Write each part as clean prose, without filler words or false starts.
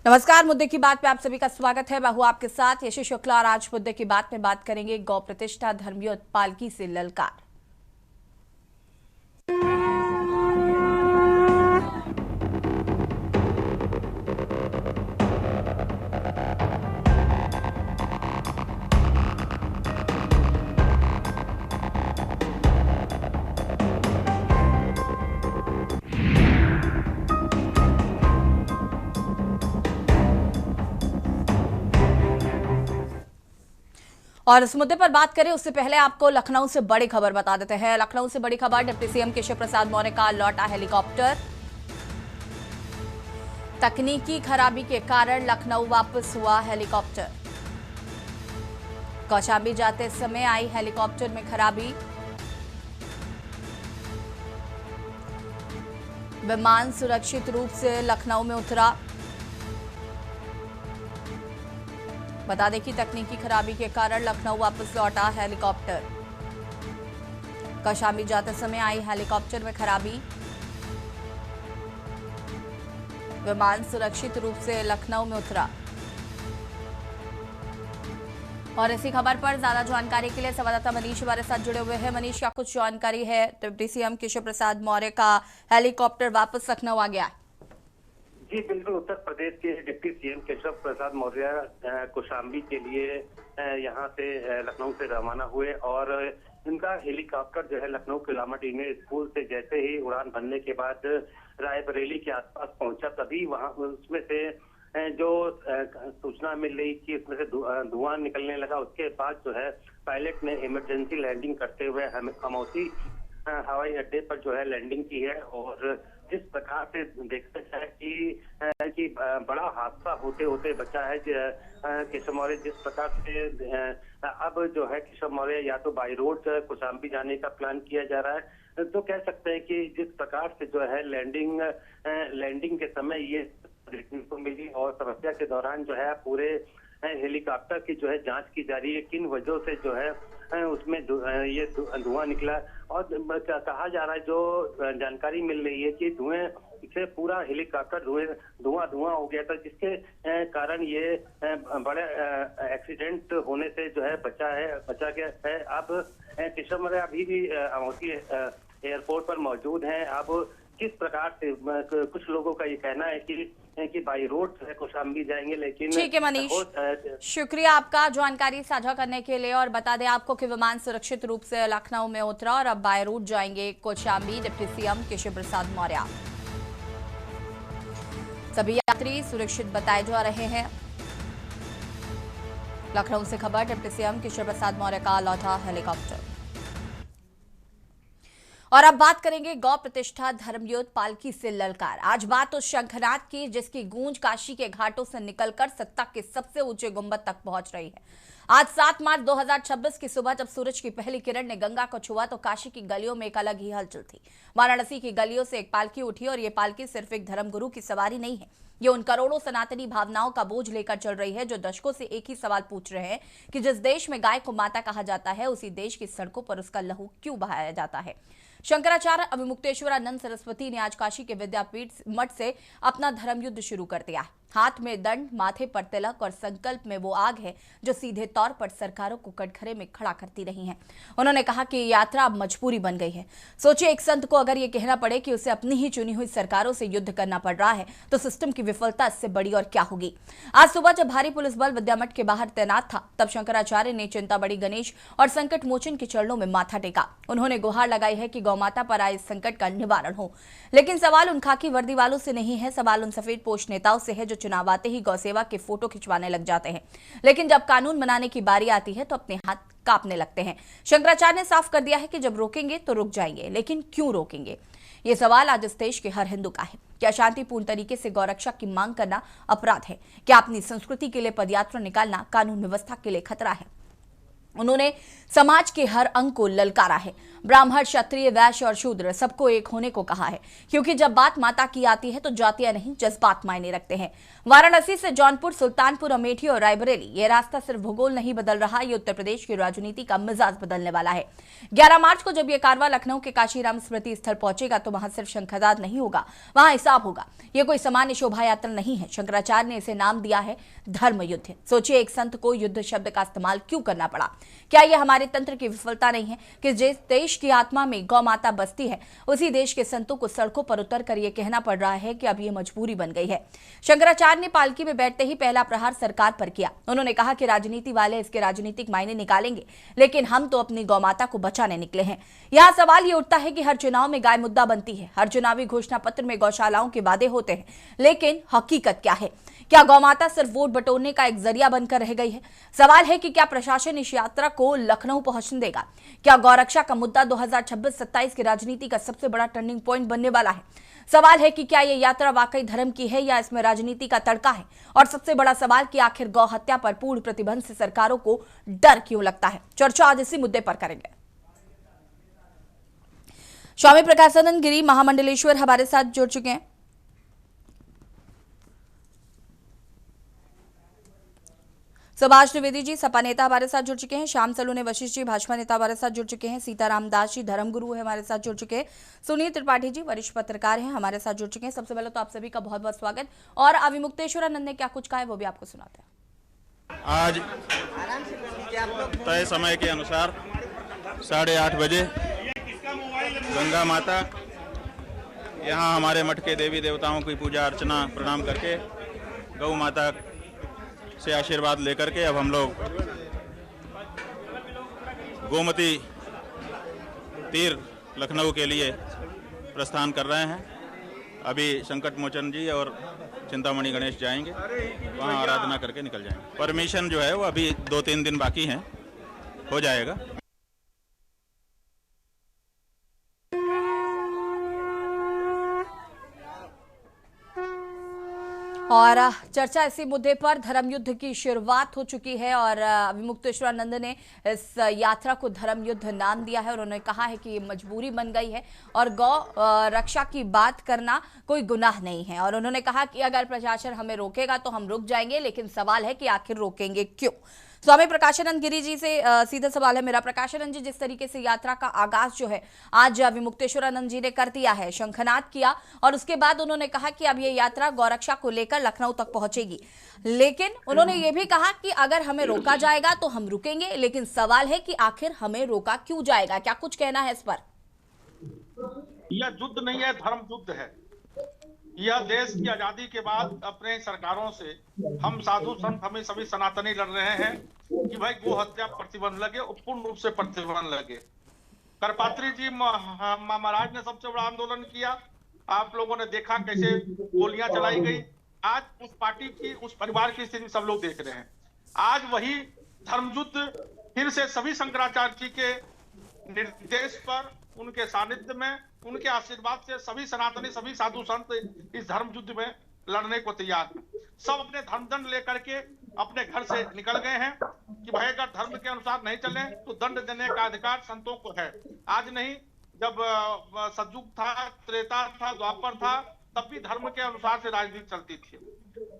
नमस्कार। मुद्दे की बात में आप सभी का स्वागत है। मैं हूं आपके साथ यशस्वी शुक्ला और आज मुद्दे की बात में बात करेंगे गौ प्रतिष्ठा धर्मयुद्ध पालकी से ललकार। और इस मुद्दे पर बात करें उससे पहले आपको लखनऊ से बड़ी खबर बता देते हैं। लखनऊ से बड़ी खबर, डिप्टी सीएम केशव प्रसाद मौर्य का लौटा हेलीकॉप्टर। तकनीकी खराबी के कारण लखनऊ वापस हुआ हेलीकॉप्टर। कौशाम्बी जाते समय आई हेलीकॉप्टर में खराबी। विमान सुरक्षित रूप से लखनऊ में उतरा। बता दें कि तकनीकी खराबी के कारण लखनऊ वापस लौटा हेलीकॉप्टर। कौशाम्बी जाते समय आई हेलीकॉप्टर में खराबी। विमान सुरक्षित रूप से लखनऊ में उतरा। और इसी खबर पर ज्यादा जानकारी के लिए संवाददाता मनीष हमारे साथ जुड़े हुए हैं। मनीष, क्या कुछ जानकारी है? डिप्टी सीएम केशव प्रसाद मौर्य का हेलीकॉप्टर वापस लखनऊ आ गया। जी बिल्कुल, उत्तर प्रदेश के डिप्टी सीएम केशव प्रसाद मौर्य कौशाम्बी के लिए यहां से लखनऊ से रवाना हुए और इनका हेलीकॉप्टर जो है लखनऊ के लामा इंटरनेशनल स्कूल से जैसे ही उड़ान भरने के बाद रायबरेली के आसपास पहुंचा, तभी वहां उसमें से जो सूचना मिल रही कि उसमें से धुआं निकलने लगा। उसके बाद जो है पायलट ने इमरजेंसी लैंडिंग करते हुए अमौसी हवाई अड्डे पर जो है लैंडिंग की है। और जिस प्रकार से देखते हैं कि बड़ा हादसा होते होते बचा है केशव मौर्य। जिस प्रकार से अब जो है केशव मौर्य या तो बाई रोड कौशाम्बी जाने का प्लान किया जा रहा है, तो कह सकते हैं कि जिस प्रकार से जो है लैंडिंग के समय ये देखने को मिली और समस्या के दौरान जो है पूरे हेलीकॉप्टर की जो है जांच की जा रही है, किन वजहों से जो है उसमें ये धुआं निकला। और कहा जा रहा है, जो जानकारी मिल रही है कि धुएं से पूरा हेलीकॉप्टर धुआं हो गया था, जिसके कारण ये बड़े एक्सीडेंट होने से जो है बचा गया है। अब केशव मौर्य अभी भी अमौसी एयरपोर्ट पर मौजूद हैं। अब किस प्रकार से कुछ लोगों का ये कहना है कि बाई रोड कौशाम्बी जाएंगे, लेकिन ठीक है मनीष, शुक्रिया आपका जानकारी साझा करने के लिए। और बता दें आपको कि विमान सुरक्षित रूप से लखनऊ में उतरा और अब बाय रूट जाएंगे कौशाम्बी डिप्टी सीएम केशव प्रसाद मौर्य। सभी यात्री सुरक्षित बताए जा रहे हैं। लखनऊ से खबर, डिप्टी सीएम केशव प्रसाद मौर्य का लौटा हेलीकॉप्टर। और अब बात करेंगे गौ प्रतिष्ठा धर्मयुद्ध पालकी से ललकार। आज बात उस शंखनाद की जिसकी गूंज काशी के घाटों से निकलकर सत्ता के सबसे ऊंचे गुंबद तक पहुंच रही है। आज 7 मार्च 2026 की सुबह जब सूरज की पहली किरण ने गंगा को छुआ तो काशी की गलियों में एक अलग ही हलचल थी। वाराणसी की गलियों से एक पालकी उठी और ये पालकी सिर्फ एक धर्मगुरु की सवारी नहीं है, ये उन करोड़ों सनातनी भावनाओं का बोझ लेकर चल रही है जो दशकों से एक ही सवाल पूछ रहे हैं कि जिस देश में गाय को माता कहा जाता है उसी देश की सड़कों पर उसका लहू क्यों बहाया जाता है। शंकराचार्य अभिमुक्तेश्वरानंद सरस्वती ने आज काशी के विद्यापीठ मठ से अपना धर्मयुद्ध शुरू कर दिया है। हाथ में दंड, माथे पर तिलक और संकल्प में वो आग है जो सीधे तौर पर सरकारों को कटघरे में खड़ा करती रही है। उन्होंने कहा कि यात्रा अब मजबूरी बन गई है। सोचिए, एक संत को अगर ये कहना पड़े कि उसे अपनी ही चुनी हुई सरकारों से युद्ध करना पड़ रहा है तो सिस्टम की विफलता इससे बड़ी और क्या होगी। आज सुबह जब भारी पुलिस बल विद्यामठ के बाहर तैनात था तब शंकराचार्य ने चिंतामणि गणेश और संकट मोचन के चरणों में माथा टेका। उन्होंने गुहार लगाई है कि गौमाता पर आए संकट का निवारण हो। लेकिन सवाल उन खाकी वर्दी वालों से नहीं है, सवाल उन सफेद पोश नेताओं से है जो चुनाव आते ही गौसेवा के फोटो खिंचवाने लग जाते हैं, लेकिन जब कानून बनाने की बारी आती है तो अपने हाथ कांपने लगते हैं। शंकराचार्य ने साफ कर दिया है कि जब रोकेंगे तो रुक जाएंगे, लेकिन क्यों रोकेंगे? ये सवाल आज इस देश के हर हिंदू का है। क्या शांतिपूर्ण तरीके से गौरक्षा की मांग करना अपराध है? क्या अपनी संस्कृति के लिए पदयात्रा निकालना कानून व्यवस्था के लिए खतरा है? उन्होंने समाज के हर अंग को ललकारा है। ब्राह्मण, क्षत्रिय, वैश्य और शूद्र सबको एक होने को कहा है, क्योंकि जब बात माता की आती है तो जातियां नहीं जज्बात मायने रखते हैं। वाराणसी से जौनपुर, सुल्तानपुर, अमेठी और रायबरेली, ये रास्ता सिर्फ भूगोल नहीं बदल रहा, ये उत्तर प्रदेश की राजनीति का मिजाज बदलने वाला है। 11 मार्च को जब यह कारवां लखनऊ के काशीराम स्मृति स्थल पहुंचेगा तो वहां सिर्फ शंखनाद नहीं होगा, वहां हिसाब होगा। ये कोई सामान्य शोभा यात्रा नहीं है। शंकराचार्य ने इसे नाम दिया है धर्म युद्ध। सोचिए, एक संत को युद्ध शब्द का इस्तेमाल क्यों करना पड़ा? क्या यह हमारे तंत्र की विफलता नहीं है कि जिस देश की आत्मा में गौ माता बसती है, उसी देश के संतों को सड़कों पर उतर कर यह कहना पड़ रहा है कि अब यह मजबूरी बन गई है? शंकराचार्य ने पालकी में बैठते ही पहला प्रहार सरकार पर किया। उन्होंने कहा कि राजनीति वाले इसके राजनीतिक मायने निकालेंगे, लेकिन हम तो अपनी गौ माता को बचाने निकले हैं। यहां सवाल ये उठता है कि हर चुनाव में गाय मुद्दा बनती है, हर चुनावी घोषणा पत्र में गौशालाओं के वादे होते हैं, लेकिन हकीकत क्या है? क्या गौ माता सिर्फ वोट बटोरने का एक जरिया बनकर रह गई है? सवाल है कि क्या प्रशासन इस यात्रा को लखनऊ पहुंचने देगा? क्या गौरक्षा का मुद्दा 2026-27 की राजनीति का सबसे बड़ा टर्निंग पॉइंट बनने वाला है? सवाल है कि क्या यह यात्रा वाकई धर्म की है या इसमें राजनीति का तड़का है? और सबसे बड़ा सवाल कि आखिर गौ हत्या पर पूर्ण प्रतिबंध से सरकारों को डर क्यों लगता है? चर्चा आज इसी मुद्दे पर करेंगे। स्वामी प्रकाशानंद गिरी महामंडलेश्वर हमारे साथ जुड़ चुके हैं। सुभाष त्रिवेदी जी सपा नेता हमारे साथ जुड़ चुके हैं। श्याम सलोने वशिष्ठ जी भाजपा नेता हमारे साथ जुड़ चुके हैं। सीताराम दास जी धर्मगुरु है हमारे साथ जुड़ चुके हैं। सुनील त्रिपाठी जी वरिष्ठ पत्रकार हैं हमारे साथ जुड़ चुके हैं। सबसे पहले तो आप सभी का बहुत बहुत स्वागत। और अविमुक्तेश्वरानंद ने क्या कुछ कहा है वो भी आपको सुनाते हैं। आज तय समय के अनुसार 8:30 बजे गंगा माता यहाँ हमारे मठ के देवी देवताओं की पूजा अर्चना प्रणाम करके गौ माता से आशीर्वाद लेकर के अब हम लोग गोमती तीर लखनऊ के लिए प्रस्थान कर रहे हैं। अभी संकट मोचन जी और चिंतामणि गणेश जाएंगे, वहाँ आराधना करके निकल जाएंगे। परमिशन जो है वो अभी 2-3 दिन बाकी हैं, हो जाएगा। और चर्चा इसी मुद्दे पर धर्म युद्ध की शुरुआत हो चुकी है और अविमुक्तेश्वरानंद ने इस यात्रा को धर्म युद्ध नाम दिया है और उन्होंने कहा है कि ये मजबूरी बन गई है और गौ रक्षा की बात करना कोई गुनाह नहीं है। और उन्होंने कहा कि अगर प्रशासन हमें रोकेगा तो हम रुक जाएंगे, लेकिन सवाल है कि आखिर रोकेंगे क्यों? स्वामी प्रकाशानंद गिरी जी से सीधा सवाल है मेरा। प्रकाशानंद जी, जिस तरीके से यात्रा का आगाज जो है आज विमुक्तेश्वरानंद जी ने कर दिया है, शंखनाद किया और उसके बाद उन्होंने कहा कि अब ये यात्रा गौरक्षा को लेकर लखनऊ तक पहुंचेगी, लेकिन उन्होंने ये भी कहा कि अगर हमें रोका जाएगा तो हम रुकेंगे, लेकिन सवाल है कि आखिर हमें रोका क्यों जाएगा? क्या कुछ कहना है इस पर? यह युद्ध नहीं है, धर्म युद्ध है। यह देश की आजादी के बाद अपने सरकारों से हम साधु संत हमें सभी सनातनी लड़ रहे हैं कि भाई गो हत्या प्रतिबंध लगे और पूर्ण रूप से प्रतिबंध लगे। करपात्री जी महाराज ने सबसे बड़ा आंदोलन किया, आप लोगों ने देखा कैसे गोलियां चलाई गई। आज उस पार्टी की, उस परिवार की स्थिति सब लोग देख रहे हैं। आज वही धर्म युद्ध फिर से सभी शंकराचार्य जी के निर्देश पर, उनके सानिध्य में, उनके आशीर्वाद से सभी सनातनी, सभी साधु संत इस धर्म युद्ध में लड़ने को तैयार हैं। सब अपने धर्म दंड लेकर के अपने घर से निकल गए हैं कि भाई अगर धर्म के अनुसार नहीं चले तो दंड देने का अधिकार संतों को है। आज नहीं, जब सतयुग था, त्रेता था, द्वापर था, तब भी धर्म के अनुसार से राजनीति चलती थी।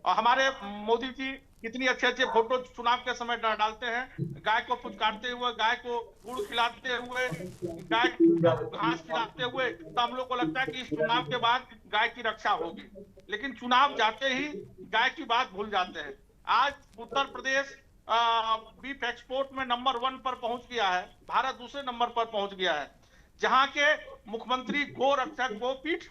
और हमारे मोदी जी कितनी अच्छे अच्छे फोटो चुनाव के समय डालते हैं, गाय को पुचकारते हुए, गाय को गुड़ खिलाते हुए, गाय घास खिलाते हुए, तो हम लोग को लगता है कि इस चुनाव के बाद गाय की रक्षा होगी, लेकिन चुनाव जाते ही गाय की बात भूल जाते हैं। आज उत्तर प्रदेश बीफ एक्सपोर्ट में नंबर 1 पर पहुंच गया है, भारत दूसरे नंबर पर पहुंच गया है, जहां के मुख्यमंत्री गो रक्षक गोपीठ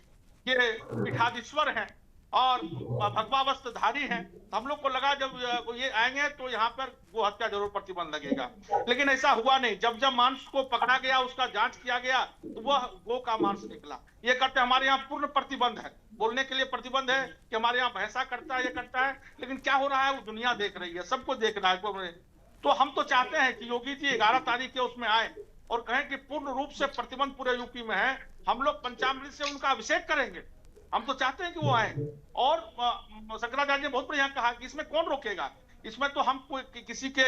के पीठाधीश्वर हैं और भगवा वस्त्रधारी हैं। तो हम लोग को लगा जब ये आएंगे तो यहाँ पर गो हत्या जरूर प्रतिबंध लगेगा, लेकिन ऐसा हुआ नहीं। जब जब मांस को पकड़ा गया, उसका जांच किया गया, तो वह गो का मांस निकला। ये करते हमारे यहाँ पूर्ण प्रतिबंध है, बोलने के लिए प्रतिबंध है कि हमारे यहाँ भैंसा करता है, ये करता है, लेकिन क्या हो रहा है वो दुनिया देख रही है, सबको देखना है। तो हम तो चाहते हैं कि योगी जी 11 तारीख के उसमें आए और कहें कि पूर्ण रूप से प्रतिबंध पूरे यूपी में है, हम लोग पंचामृत से उनका अभिषेक करेंगे। हम तो चाहते हैं कि वो आए। और शंकराचार्य ने बहुत बढ़िया कहा कि इसमें कौन रोकेगा, इसमें तो हम कोई किसी के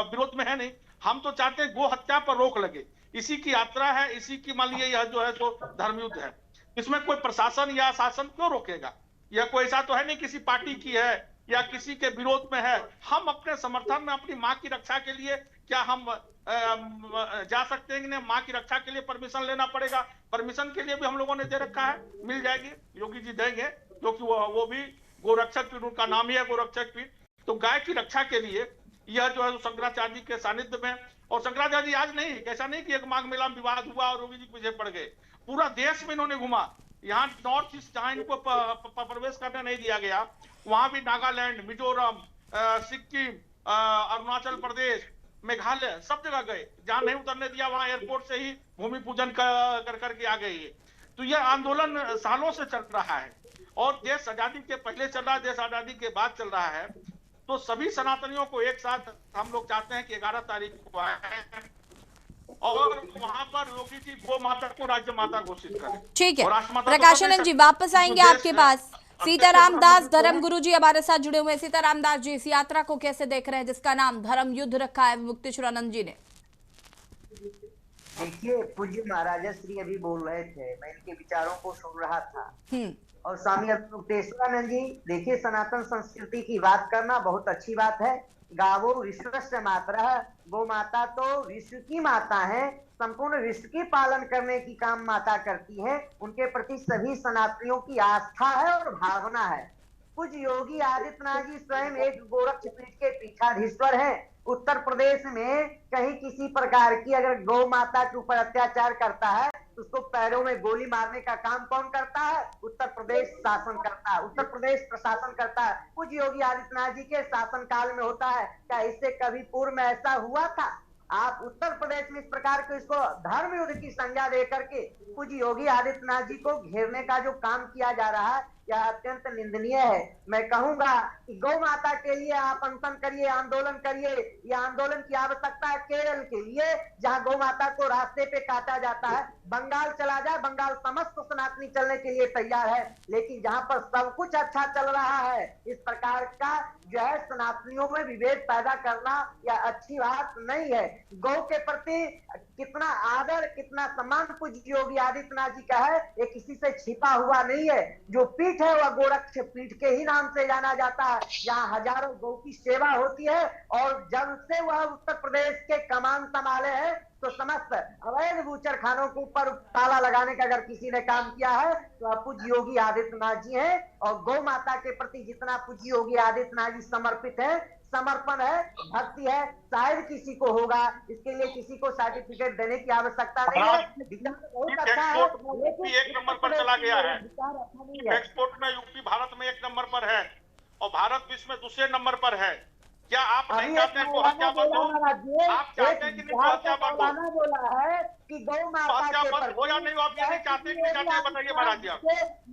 विरोध में है नहीं। हम तो चाहते हैं गो हत्या पर रोक लगे। इसी की यात्रा है, इसी की मान लीजिए यह जो है तो धर्मयुद्ध है। इसमें कोई प्रशासन या शासन क्यों रोकेगा? यह कोई ऐसा तो है नहीं किसी पार्टी की है या किसी के विरोध में है। हम अपने समर्थन में अपनी माँ की रक्षा के लिए क्या हम जा सकते हैं कि नहीं? माँ की रक्षा के लिए परमिशन लेना पड़ेगा। परमिशन के लिए भी हम लोगों ने दे रखा है, मिल जाएगी, योगी जी देंगे, क्योंकि वो भी गोरक्षक पीठ, उनका नाम ही है गोरक्षक पीठ। तो गाय की रक्षा के लिए यह जो है शंकराचार्य जी के सानिध्य में, और शंकराचार्य जी आज नहीं, ऐसा नहीं कि एक माघ मेला में विवाद हुआ और योगी जी पीछे पड़ गए। पूरा देश में इन्होंने घुमा। यहाँ नॉर्थ ईस्ट जहां इनको प्रवेश करने नहीं दिया गया, वहां भी नागालैंड, मिजोरम, सिक्किम, अरुणाचल प्रदेश, मेघालय, सब जगह गए। जहां नहीं उतरने दिया वहां एयरपोर्ट से ही भूमि पूजन कर करके आ गए। तो यह आंदोलन सालों से चल रहा है और देश आजादी के पहले चल रहा है, देश आजादी के बाद चल रहा है। तो सभी सनातनियों को एक साथ हम लोग चाहते हैं कि 11 तारीख को आए और वहां पर योगी जी गो माता को राज्य माता घोषित करें। ठीक है, और राष्ट्रमाता प्रकाशानंद जी वापस आएंगे आपके पास। सीताराम दास धर्मगुरु जी हमारे साथ जुड़े हुए हैं। सीताराम दास जी, इस यात्रा को कैसे देख रहे हैं जिसका नाम धर्म युद्ध रखा है मुक्तेश्वरानंद जी ने? देखिए, पूज्य महाराजा श्री अभी बोल रहे थे, मैं इनके विचारों को सुन रहा था। और स्वामी मुक्तेश्वरानंद जी, देखिए, सनातन संस्कृति की बात करना बहुत अच्छी बात है। गावो विश्वस्य मातरः, गो माता तो विश्व की माता है, संपूर्ण विश्व की पालन करने की काम माता करती है। उनके प्रति सभी सनातनियों की आस्था है और भावना है। पूज्य योगी आदित्यनाथ जी स्वयं एक गोरक्ष पीठ के पीठाधीश्वर हैं। उत्तर प्रदेश में कहीं किसी प्रकार की अगर गौ माता के ऊपर अत्याचार करता है तो उसको पैरों में गोली मारने का काम कौन करता है? उत्तर प्रदेश शासन करता है, उत्तर प्रदेश प्रशासन करता है। पूज्य योगी आदित्यनाथ जी के शासन काल में होता है। क्या इससे कभी पूर्व में ऐसा हुआ था? आप उत्तर प्रदेश में इस प्रकार के इसको धर्म युद्ध की संज्ञा दे करके पूज्य योगी आदित्यनाथ जी को घेरने का जो काम किया जा रहा है, यह अत्यंत निंदनीय है। मैं कहूंगा कि गौ माता के लिए आप अनशन करिए, आंदोलन करिए। यह आंदोलन की आवश्यकता है केरल के लिए, जहां गौ माता को रास्ते पे काटा जाता है। बंगाल चला जाए, बंगाल समस्त सनातनी चलने के लिए तैयार है। लेकिन जहां पर सब कुछ अच्छा चल रहा है, इस प्रकार का जो है सनातनियों में विभेद पैदा करना यह अच्छी बात नहीं है। गौ के प्रति कितना आदर, कितना सम्मान पूज्य योगी आदित्यनाथ जी का है, ये किसी से छिपा हुआ नहीं है। जो पीठ है वह गोरक्ष पीठ के ही नाम से जाना जाता है, जहाँ हजारों गौ की सेवा होती है। और जब से वह उत्तर प्रदेश के कमान संभाले हैं तो समस्त अवैध बूचर खानों के ऊपर ताला लगाने का अगर किसी ने काम किया है तो पूज्य योगी आदित्यनाथ जी हैं। और गौ माता के प्रति जितना पूज्य योगी आदित्यनाथ जी समर्पित है, समर्पण है, भक्ति है, शायद किसी को होगा। इसके लिए किसी को सर्टिफिकेट देने की आवश्यकता नहीं है। बहुत अच्छा है, यूपी 1 नंबर पर चला गया है। एक्सपोर्ट में यूपी भारत में 1 नंबर पर है और भारत विश्व में दूसरे नंबर पर है। क्या आप नहीं चाहते हैं गौ हत्या बंद हो? आप चाहते हैं कि गौ हत्या बंद हो? बोला है कि गौ माता के ऊपर हो या नहीं, आप ये नहीं चाहते कि चाहते हैं, बताइए महाराज जी।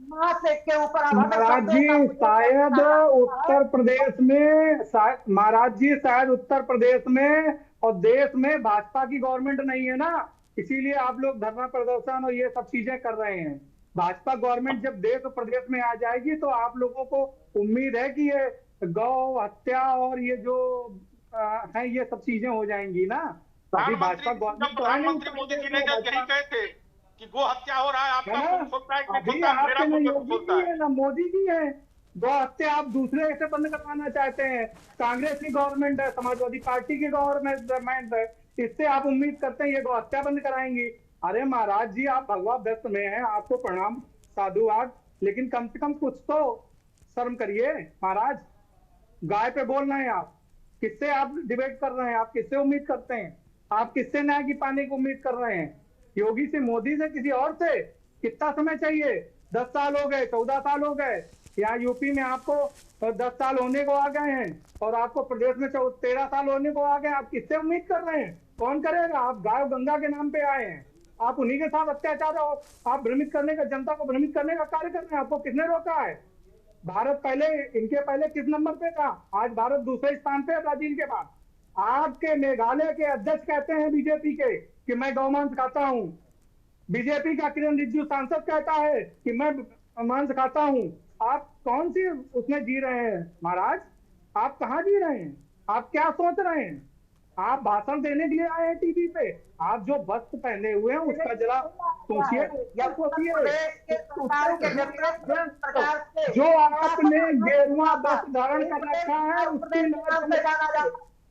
मां से के ऊपर महाराज जी शायद उत्तर प्रदेश में, महाराज जी शायद उत्तर प्रदेश में और देश में भाजपा की गवर्नमेंट नहीं है ना, इसीलिए आप लोग धरना प्रदर्शन और ये सब चीजें कर रहे हैं। भाजपा गवर्नमेंट जब देश और प्रदेश में आ जाएगी तो आप लोगों को उम्मीद है कि ये गौ हत्या और ये जो है ये सब चीजें हो जाएंगी ना। अभी भाजपा गवर्नमेंट प्रधानमंत्री मोदी जी ने जब यही कहे थे कि गो हत्या हो रहा है, आपका सोचता है कि अभी आपके न योगी जी है ना मोदी जी है। गौ हत्या आप दूसरे से बंद करवाना चाहते हैं। कांग्रेस की गवर्नमेंट है, समाजवादी पार्टी की गवर्नमेंट है, इससे आप उम्मीद करते हैं ये गौ हत्या बंद कराएंगी। अरे महाराज जी, आप भगवा व्यस्त में हैं, आपको प्रणाम साधुवाद, लेकिन कम से कम कुछ तो शर्म करिए महाराज। गाय पे बोल रहे हैं आप, किससे आप डिबेट कर रहे हैं? आप किससे उम्मीद करते हैं? आप किससे न्याय की पाने की उम्मीद कर रहे हैं? योगी से, मोदी से, किसी और से? कितना समय चाहिए? 10 साल हो गए, 14 साल हो गए। यहाँ यूपी में आपको 10 साल होने को आ गए हैं और आपको प्रदेश में 13 साल होने को आ गए। आप किससे उम्मीद कर रहे हैं? कौन करेगा? आप गाय गंगा के नाम पे आए हैं, आप उन्हीं के साथ अत्याचार और आप भ्रमित करने का, जनता को भ्रमित करने का कार्य कर रहे हैं। आपको किसने रोका है? भारत पहले, इनके पहले किस नंबर पे था? आज भारत दूसरे स्थान पे है ब्राजील के बाद। आपके मेघालय के अध्यक्ष कहते हैं बीजेपी के कि मैं गौमांस खाता हूं। बीजेपी का किरण रिजिजू सांसद कहता है कि मैं मांस खाता हूं। आप कौन सी उसमें जी रहे हैं महाराज? आप कहाँ जी रहे हैं? आप क्या सोच रहे हैं? आप भाषण देने के लिए आए हैं टीवी पे? आप जो वस्त्र पहने हुए हैं उसका जरा सोचिए, जो आपने गेरुआ वस्त्र धारण कर रखा है उसकी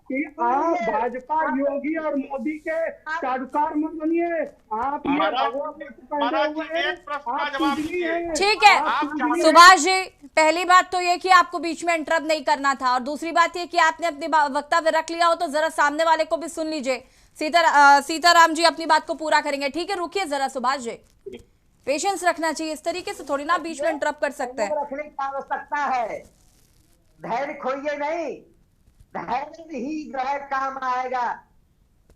कि आप भाजपा, योगी और मोदी के चाटुकार मत बनिए। आप ये ठीक है सुभाष जी, पहली बात तो ये कि आपको बीच में इंटरप्ट नहीं करना था, और दूसरी बात ये कि आपने अपने वक्तव्य रख लिया हो तो जरा सामने वाले को भी सुन लीजिए। सीताराम जी अपनी बात को पूरा करेंगे, ठीक है? रुकिए जरा सुभाष जी, पेशेंस रखना चाहिए, इस तरीके से थोड़ी ना बीच में इंटरप्ट कर सकते हैं। रखने की आवश्यकता है, धैर्य खोइए नहीं, धैर्य ही जो है काम आएगा।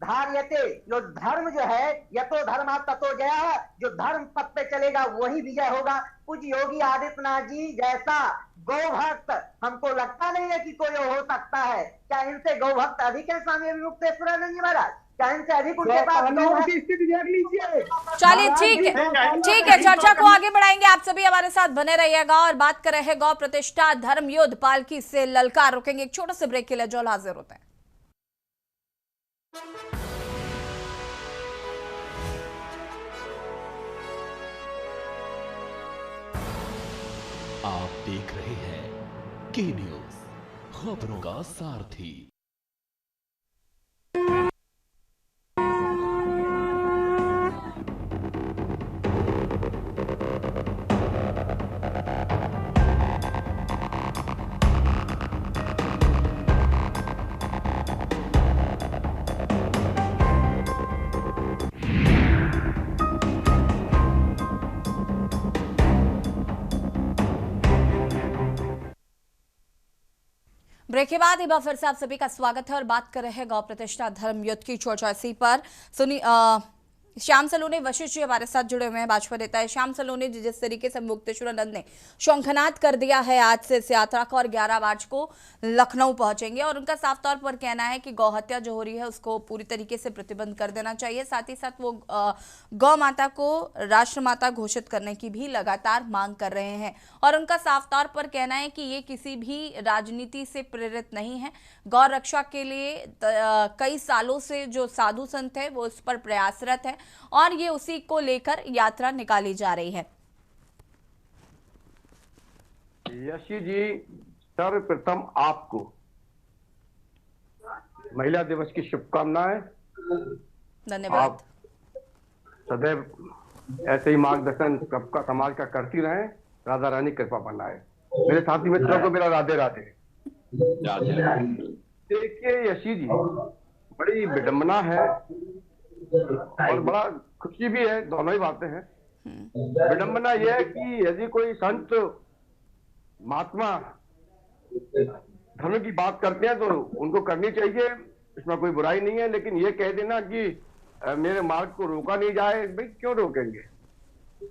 धार्यते, जो धर्म जो है यतो धर्मा ततो जया, जो धर्म पथ पे चलेगा वही विजय होगा। कुछ योगी आदित्यनाथ जी जैसा गौभक्त हमको लगता नहीं है कि कोई हो सकता है। क्या इनसे गौभक्त अधिक है स्वामी अभिमुक्तेश्वरानंद जी महाराज? क्या इनसे अधिक उनके पास चलिए ठीक है, चर्चा को आगे बढ़ाएंगे। आप सभी हमारे साथ बने रहिएगा और बात कर रहे हैं गौ प्रतिष्ठा धर्म योद्ध पालकी से ललकार। रुकेंगे एक छोटे से ब्रेक के लिए, जो हाजिर होते हैं। आप देख रहे हैं के न्यूज, खबरों का सारथी। ब्रेक के बाद एक बार फिर से आप सभी का स्वागत है और बात कर रहे हैं गौ प्रतिष्ठा धर्म युद्ध की चर्चा। इसी पर श्याम सलोनी वशिष्ठ जी हमारे साथ जुड़े हुए हैं, भाजपा नेता है। श्याम सलोनी जी, जिस तरीके से मुक्तेश्वरानंद ने शंखनाद कर दिया है आज से इस यात्रा का, और 11 मार्च को लखनऊ पहुंचेंगे, और उनका साफ तौर पर कहना है कि गौ हत्या जो हो रही है उसको पूरी तरीके से प्रतिबंध कर देना चाहिए। साथ ही साथ वो गौ माता को राष्ट्रमाता घोषित करने की भी लगातार मांग कर रहे हैं, और उनका साफ तौर पर कहना है कि ये किसी भी राजनीति से प्रेरित नहीं है। गौ रक्षा के लिए कई सालों से जो साधु संत है वो इस पर प्रयासरत है, और ये उसी को लेकर यात्रा निकाली जा रही है। यशी जी, सर्वप्रथम आपको महिला दिवस की शुभकामनाएं। धन्यवाद। आप सदैव ऐसे ही मार्गदर्शन सबका समाज का करती रहें, राधा रानी कृपा बनाए। मेरे साथी मित्रों को मेरा राधे राधे। देखिए यशी जी, बड़ी विडंबना है और बड़ा खुशी भी है, दोनों ही बातें हैं। विडंबना यह है कि यदि कोई संत महात्मा धर्म की बात करते हैं तो उनको करनी चाहिए, इसमें कोई बुराई नहीं है। लेकिन ये कह देना कि मेरे मार्ग को रोका नहीं जाए, भाई क्यों रोकेंगे?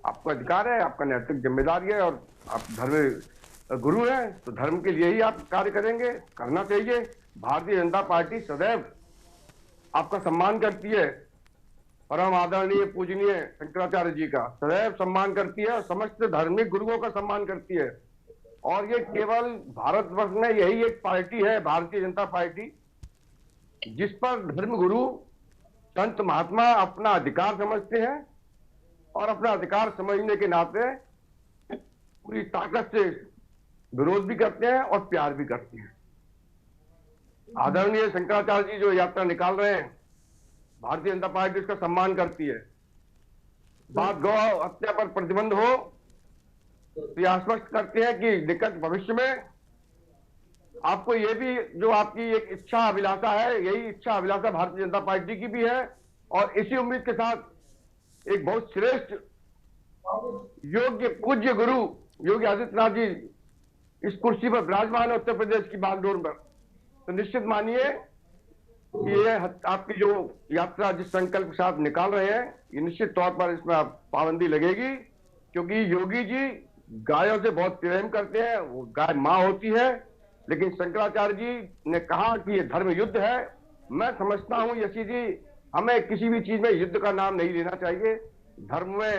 आपका अधिकार है, आपका नैतिक जिम्मेदारी है, और आप धर्म गुरु हैं तो धर्म के लिए ही आप कार्य करेंगे, करना चाहिए। भारतीय जनता पार्टी सदैव आपका सम्मान करती है, परम आदरणीय पूजनीय शंकराचार्य जी का सदैव सम्मान करती है, और समस्त धार्मिक गुरुओं का सम्मान करती है। और ये केवल भारतवर्ष में यही एक पार्टी है, भारतीय जनता पार्टी, जिस पर धर्म गुरु संत महात्मा अपना अधिकार समझते हैं, और अपना अधिकार समझने के नाते पूरी ताकत से विरोध भी करते हैं और प्यार भी करते हैं। आदरणीय शंकराचार्य जी जो यात्रा निकाल रहे हैं, भारतीय जनता पार्टी उसका सम्मान करती है। बात गौ हत्या पर प्रतिबंध हो तो यह आश्वस्त करते हैं कि निकट भविष्य में आपको ये भी जो आपकी एक इच्छा अभिलाषा है, यही इच्छा अभिलाषा भारतीय जनता पार्टी की भी है, और इसी उम्मीद के साथ एक बहुत श्रेष्ठ योग्य पूज्य गुरु योगी आदित्यनाथ जी इस कुर्सी पर विराजमान है उत्तर प्रदेश की बागडोर पर। तो निश्चित मानिए कि ये आपकी जो यात्रा जिस संकल्प के साथ निकाल रहे हैं, ये निश्चित तौर पर इसमें पाबंदी लगेगी, क्योंकि योगी जी गायों से बहुत प्रेम करते हैं, वो गाय माँ होती है। लेकिन शंकराचार्य जी ने कहा कि ये धर्म युद्ध है। मैं समझता हूं यशी जी, हमें किसी भी चीज में युद्ध का नाम नहीं लेना चाहिए। धर्म में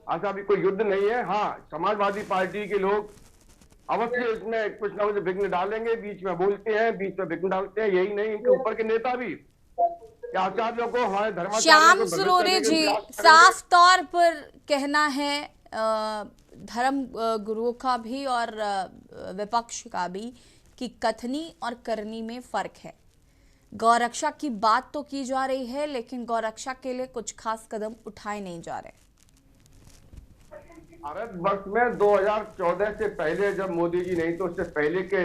ऐसा भी कोई युद्ध नहीं है। हाँ, समाजवादी पार्टी के लोग अवश्य इसमें कुछ ना कुछ विघ्न डालेंगे, बीच में बोलते हैं, बीच में विघ्न डालते हैं। यही नहीं, इनके ऊपर के नेता भी आचार्यों को, हमारे धर्माचार्यों श्याम को भ्रमित सलोने करने के जी, प्रयास करेंगे। साफ तौर पर कहना है धर्म गुरुओं का भी और विपक्ष का भी कि कथनी और करनी में फर्क है। गौरक्षा की बात तो की जा रही है, लेकिन गौरक्षा के लिए कुछ खास कदम उठाए नहीं जा रहे। भारतवर्ष में 2014 से पहले, जब मोदी जी नहीं तो उससे पहले के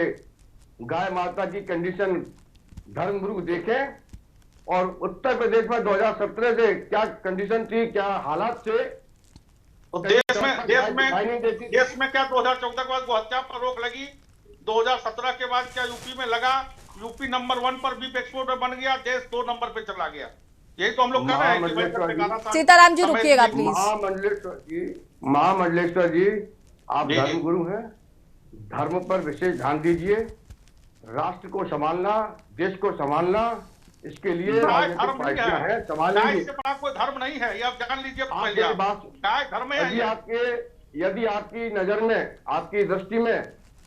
गाय माता की कंडीशन धर्मगुरु देखें, और उत्तर प्रदेश में 2017 से क्या कंडीशन थी, क्या हालात थे। तो देश में क्या 2014 के बाद गोहत्या पर रोक लगी? 2017 के बाद क्या यूपी में लगा? यूपी नंबर 1 पर बीफ एक्सपोर्ट में बन गया, देश 2 नंबर पे चला गया। यही तो हम लोग कर रहे हैं कि भाई सीताराम जी रुकिएगा प्लीज। महामंडलेश्वर जी, आप धर्मगुरु हैं, धर्म पर विशेष ध्यान दीजिए। राष्ट्र को संभालना, देश को संभालना, इसके लिए धर्म नहीं है, संभालेंगे। इससे बड़ा कोई धर्म नहीं है, ये आप जान लीजिए। धर्म यदि आपकी नजर में, आपकी दृष्टि में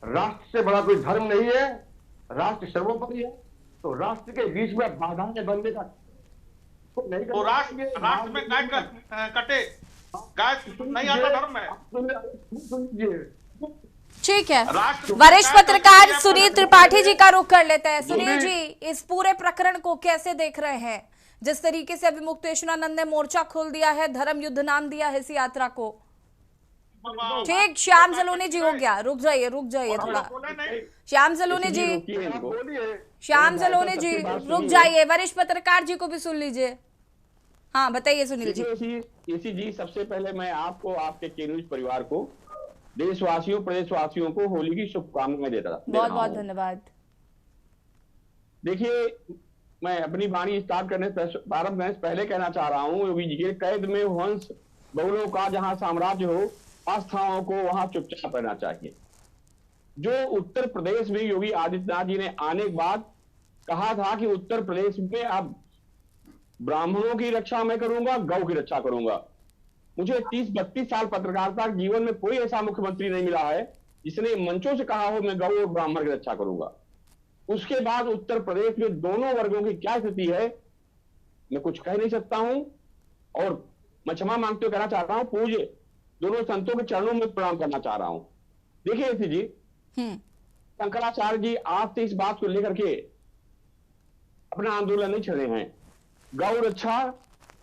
राष्ट्र से बड़ा कोई धर्म नहीं है, राष्ट्र सर्वोपरि है, तो राष्ट्र के बीच में बाधाएं बनने का तो राष्ट्र में गाय कटे, गाय नहीं आता धर्म में। ठीक है, वरिष्ठ पत्रकार सुनील त्रिपाठी जी का रुख कर लेते हैं। सुनील जी, इस पूरे प्रकरण को कैसे देख रहे हैं? जिस तरीके से अभी मुक्तेश्वरानंद ने मोर्चा खोल दिया है, धर्म युद्ध नाम दिया है इस यात्रा को। ठीक, श्याम सलोने जी हो गया, रुक जाइए थोड़ा। श्याम सलोने जी रुक जाइए, वरिष्ठ पत्रकार जी को भी सुन लीजिए। हाँ बताइए सुनील जी। केसी जी, सबसे पहले मैं आपको, आपके के न्यूज परिवार को, देशवासियों, प्रदेशवासियों को होली की शुभकामनाएं देता हूं। बहुत बहुत धन्यवाद। देखिए, मैं अपनी वाणी स्टार्ट करने प्रारंभ करने से पहले कहना चाह रहा हूं, योगी जी के कैद में वंश बहुलों का जहां साम्राज्य हो, आस्थाओं को वहां चुपचाप रहना चाहिए। जो उत्तर प्रदेश में योगी आदित्यनाथ जी ने आने के बाद कहा था कि उत्तर प्रदेश में अब ब्राह्मणों की रक्षा मैं करूंगा, गौ की रक्षा करूंगा। मुझे 30-32 साल पत्रकारिता जीवन में कोई ऐसा मुख्यमंत्री नहीं मिला है जिसने मंचों से कहा हो मैं गौ और ब्राह्मण की रक्षा करूंगा। उसके बाद उत्तर प्रदेश में दोनों वर्गों की क्या स्थिति है मैं कुछ कह नहीं सकता हूं, और मैं क्षमा मांगते हुए कहना चाहता हूं, पूज्य दोनों संतों के चरणों में प्रणाम करना चाह रहा हूं। देखिए जी, शंकराचार्य जी आज से इस बात को लेकर के अपना आंदोलन नहीं छेड़े हैं। गौ रक्षा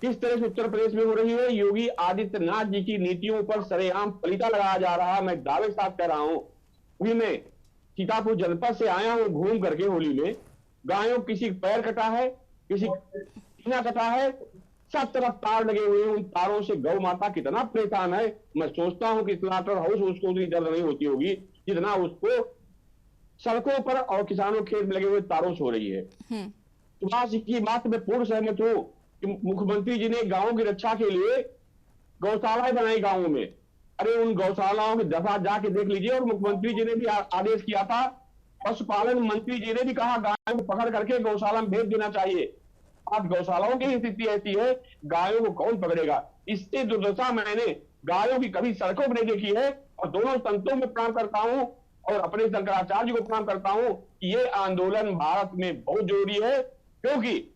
किस तरह से उत्तर प्रदेश में हो रही है, योगी आदित्यनाथ जी की नीतियों पर सरेआम पलीता लगाया जा रहा है। मैं दावे के साथ कह रहा हूं, अभी मैं सीतापुर जनपद से आया हूं घूम करके होली में, गायों किसी पैर कटा है, किसी सीना कटा है, सब तरफ तार लगे हुए हैं। उन तारों से गौ माता कितना परेशान है। मैं सोचता हूं कि स्लॉटर हाउस उसको उतनी दर्द नहीं होती होगी जितना उसको सड़कों पर और किसानों के खेत में लगे हुए तारों से हो रही है। सुभाष जी की बात में पूर्ण सहमत हूं कि मुख्यमंत्री जी ने गांवों की रक्षा के लिए गौशालाएं बनाई गांवों में। अरे उन गौशालाओं की दफा जाके देख लीजिए। और मुख्यमंत्री जी ने भी आदेश किया था, पशुपालन मंत्री जी ने भी कहा गायों को पकड़ करके गौशाला में भेज देना चाहिए। आज गौशालाओं की स्थिति ऐसी है, गायों को कौन पकड़ेगा? इससे दुर्दशा मैंने गायों की कभी सड़कों में नहीं देखी है। और दोनों संतों में प्रणाम करता हूं और अपने शंकराचार्य को प्रणाम करता हूं कि ये आंदोलन भारत में बहुत जरूरी है, क्योंकि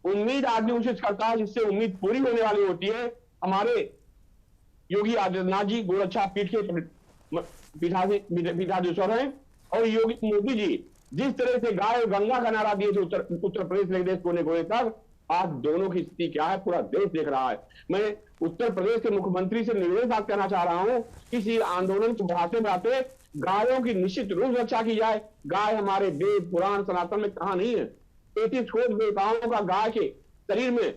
उम्मीद आदमी उसे करता है जिससे उम्मीद पूरी होने वाली होती है। हमारे योगी आदित्यनाथ जी गोरक्षा पीठ के पीठाधीश्वर हैं, और योगी मोदी जी जिस तरह से गाय और गंगा का नारा दिए थे उत्तर प्रदेश से देश कोने कोने तक, आज दोनों की स्थिति क्या है पूरा देश देख रहा है। मैं उत्तर प्रदेश के मुख्यमंत्री से निवेदन करना चाह रहा हूं, किसी आंदोलन को बढ़ाते गायों की निश्चित रूप से रक्षा की जाए। गाय हमारे वेद पुराण सनातन में कहा नहीं है। 33 करोड़ देवताओं का गाय के शरीर में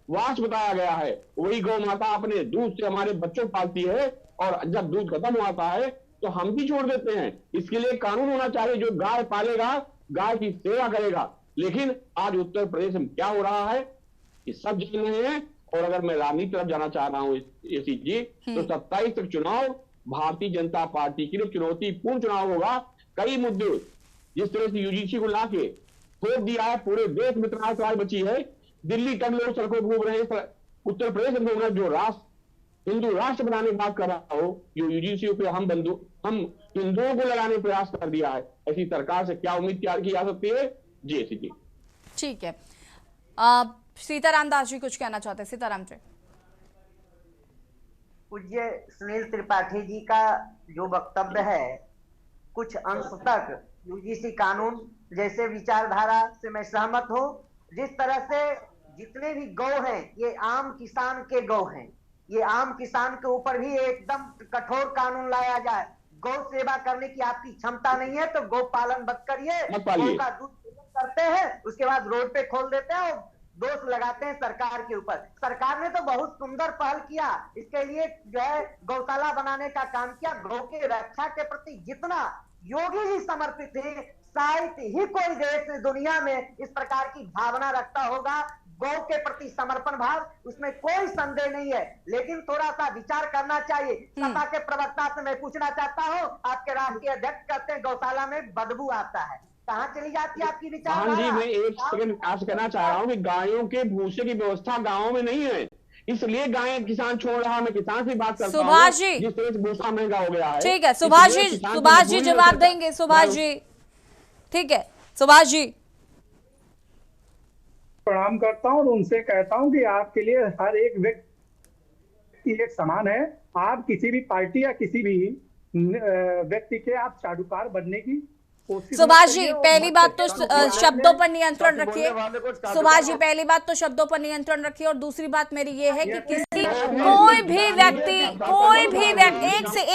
वास बताया गया है। वही गौ माता अपने दूध से हमारे बच्चों पालती है, और जब दूध खत्म हो आता है तो हम भी छोड़ देते हैं। इसके लिए कानून होना चाहिए, जो गाय पालेगा गाय की सेवा करेगा। लेकिन आज उत्तर प्रदेश में क्या हो रहा है कि सब जान रहे हैं। और अगर मैं राजनीति तरफ जाना चाह रहा हूं एसी जी, तो 27 तक चुनाव भारतीय जनता पार्टी के लिए चुनौतीपूर्ण चुनाव होगा। कई मुद्दे जिस तरह से यूजीसी को लाके ठोक दिया है, पूरे देश में त्रास बची है। दिल्ली तक लोग सड़कों घूम रहे हैं, उत्तर प्रदेश में घूम रहे हैं। जो राष्ट्र हिंदू राष्ट्र बनाने की बात कर रहा हो, जो यूजीसी पे हम हम हिंदुओं को लड़ाने का प्रयास कर दिया है। ऐसी सरकार से क्या उम्मीद की जा सकती है? जी ऐसी जी। ठीक है, सीताराम दास जी कुछ कहना चाहते हैं? सीताराम जी। पूज्य सुनील त्रिपाठी जी का जो वक्तव्य है कुछ अंश तक यूजीसी कानून जैसे विचारधारा से मैं सहमत हूँ। जिस तरह से जितने भी गौ हैं ये आम किसान के गौ हैं, ये आम किसान के ऊपर भी एकदम कठोर कानून लाया जाए। गौ सेवा करने की आपकी क्षमता नहीं है तो गौ पालन मत करिए। गौ का दूध करते हैं उसके बाद रोड पे खोल देते हैं और दोष लगाते हैं सरकार के ऊपर। सरकार ने तो बहुत सुंदर पहल किया, इसके लिए जो है गौशाला बनाने का काम किया। गौ के रक्षा के प्रति जितना योगी जी समर्पित थे शायद ही कोई देश दुनिया में इस प्रकार की भावना रखता होगा। गौ के प्रति समर्पण भाव, उसमें कोई संदेह नहीं है, लेकिन थोड़ा सा विचार करना चाहिए। सपा के प्रवक्ता से मैं पूछना चाहता हूँ, आपके राष्ट्रीय अध्यक्ष कहते हैं गौशाला में बदबू आता है, कहाँ चली जाती है आपकी विचारधारा? जी मैं एक सेकंड आज कहना चाह रहा हूँ कि गायों के भूसे की व्यवस्था गाँव में नहीं है, इसलिए गाय किसान छोड़ रहा है। मैं किसान से बात करता हूँ। सुभाष जी, जिस तरह से भूसा महंगा हो गया है। ठीक है सुभाष जी जवाब देंगे। सुभाष जी, ठीक है सुभाष जी। प्रणाम करता हूँ और उनसे कहता हूँ कि आपके लिए हर एक व्यक्ति एक समान है। आप किसी भी पार्टी या किसी भी व्यक्ति के आप चाटुकार बनने की कोशिश। सुभाष जी पहली बात तो शब्दों पर नियंत्रण रखिए। सुभाष जी पहली बात तो शब्दों पर नियंत्रण रखिए और दूसरी बात मेरी ये है कि किसी कोई भी व्यक्ति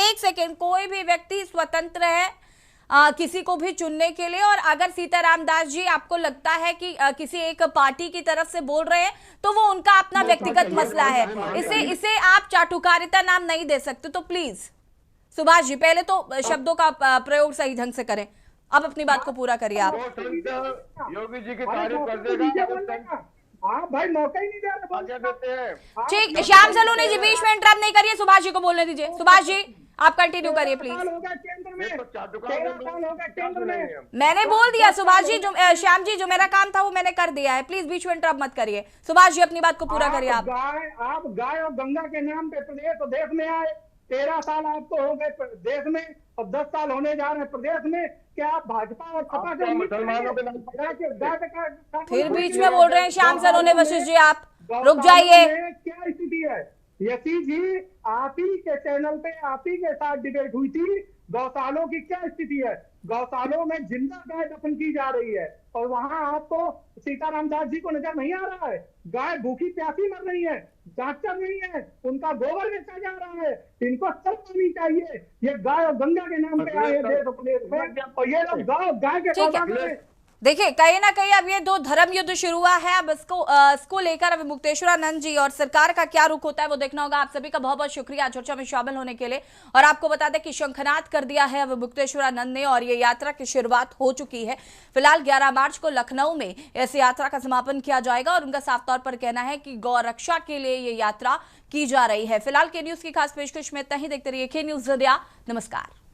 एक सेकेंड कोई भी व्यक्ति स्वतंत्र है किसी को भी चुनने के लिए। और अगर सीताराम दास जी आपको लगता है कि किसी एक पार्टी की तरफ से बोल रहे हैं तो वो उनका अपना व्यक्तिगत मसला है, इसे आप चाटुकारिता नाम नहीं दे सकते। तो प्लीज सुभाष जी पहले तो शब्दों का प्रयोग सही ढंग से करें, अब अपनी बात को पूरा करिए आप। योगी जी की तारीफ कर देगा आप भाई मौका ही नहीं दे रहे। ठीक, श्याम सलूनी जी बीच में इंटरप्ट नहीं करिए, सुभाष जी को बोलने दीजिए। सुभाष जी आप कंटिन्यू करिए प्लीज। मैंने बोल दिया सुभाष जी, जो श्याम जी जो मेरा काम था वो मैंने कर दिया है, प्लीज बीच में इंटरप्ट मत करिए। सुभाष जी अपनी बात को पूरा करिए आप गाय और गंगा के नाम पे प्रदेश में आए। 13 साल आपको हो गए देश में और 10 साल होने जा रहे हैं प्रदेश में। क्या आप भाजपा और सपा के मुसलमानों के फिर बीच में बोल रहे हैं श्याम सलोनी वशिष्ठ जी, आप रुक जाइए। क्या स्थिति है? यशी जी आप ही के चैनल पे आप ही के साथ डिबेट हुई थी, गौशालों की क्या स्थिति है? गौशालों में जिंदा गाय दफन की जा रही है और वहां आपको सीताराम दास जी को नजर नहीं आ रहा है। गाय भूखी प्यासी मर रही है, डॉक्टर नहीं है, उनका गोबर बेचा जा रहा है। इनको सब नहीं चाहिए। ये गाय और गंगा के नाम पे आए देश प्रदेश में और ये लोग गाय के सौदा में। देखिए कहीं ना कहीं अब ये दो धर्म युद्ध शुरू हुआ है। अब इसको लेकर अब मुक्तेश्वरानंद जी और सरकार का क्या रुख होता है वो देखना होगा। आप सभी का बहुत बहुत शुक्रिया चर्चा में शामिल होने के लिए। और आपको बता दें कि शंखनाद कर दिया है अब मुक्तेश्वरानंद ने और ये यात्रा की शुरुआत हो चुकी है। फिलहाल 11 मार्च को लखनऊ में इस यात्रा का समापन किया जाएगा और उनका साफ तौर पर कहना है कि गौ रक्षा के लिए ये यात्रा की जा रही है। फिलहाल के न्यूज की खास पेशकश में इतना ही। देखते रहिए के न्यूज इंडिया। नमस्कार।